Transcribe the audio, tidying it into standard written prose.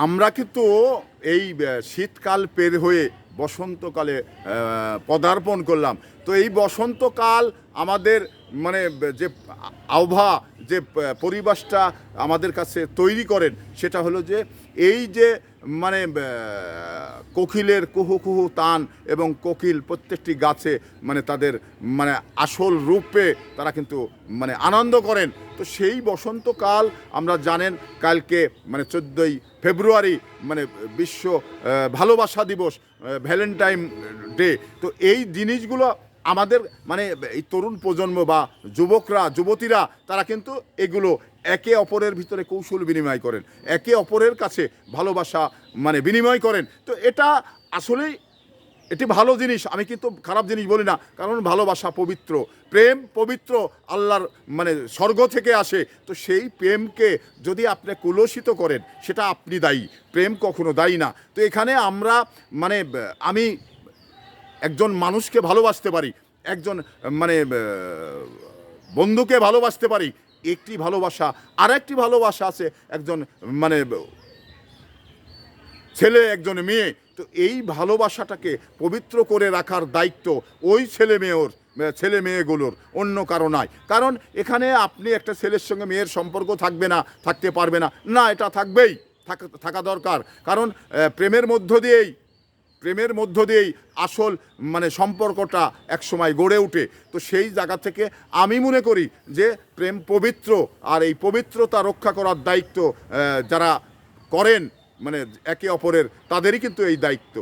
আমরা কিন্তু এই শীতকাল পের হয়ে বসন্তকালে পদার্পণ করলাম। তো এই বসন্তকাল আমাদের মানে যে আবহাওয়া, যে পরিবেশটা আমাদের কাছে তৈরি করেন, সেটা হলো যে এই যে মানে কোকিলের কুহু কুহু তান এবং কোকিল প্রত্যেকটি গাছে মানে তাদের মানে আসল রূপে তারা কিন্তু মানে আনন্দ করেন। তো সেই বসন্তকাল আমরা জানেন কালকে মানে 14ই ফেব্রুয়ারি মানে বিশ্ব ভালোবাসা দিবস, ভ্যালেন্টাইন ডে। তো এই জিনিসগুলো আমাদের মানে এই তরুণ প্রজন্ম বা যুবকরা যুবতীরা তারা কিন্তু এগুলো একে অপরের ভিতরে কৌশল বিনিময় করেন, একে অপরের কাছে ভালোবাসা মানে বিনিময় করেন। তো এটা আসলেই এটি ভালো জিনিস, আমি কিন্তু খারাপ জিনিস বলি না, কারণ ভালোবাসা পবিত্র, প্রেম পবিত্র, আল্লাহর মানে স্বর্গ থেকে আসে। তো সেই প্রেমকে যদি আপনি কুলসিত করেন সেটা আপনি দায়ী, প্রেম কখনো দায়ী না। তো এখানে আমরা মানে আমি একজন মানুষকে ভালোবাসতে পারি, একজন মানে বন্ধুকে ভালোবাসতে পারি, একটি ভালোবাসা। আর একটি ভালোবাসা আছে একজন মানে ছেলে একজন মেয়ে। তো এই ভালোবাসাটাকে পবিত্র করে রাখার দায়িত্ব ওই ছেলে মেয়েগুলোর, অন্য কারো নয়। কারণ এখানে আপনি একটা ছেলের সঙ্গে মেয়ের সম্পর্ক থাকবে না, থাকতে পারবে না, না, এটা থাকবেই, থাকা দরকার। কারণ প্রেমের মধ্য দিয়েই আসল মানে সম্পর্কটা একসময় গড়ে ওঠে। তো সেই জায়গা থেকে আমি মনে করি যে প্রেম পবিত্র, আর এই পবিত্রতা রক্ষা করার দায়িত্ব যারা করেন মানে একে অপরের, তাদেরই কিন্তু এই দায়িত্ব।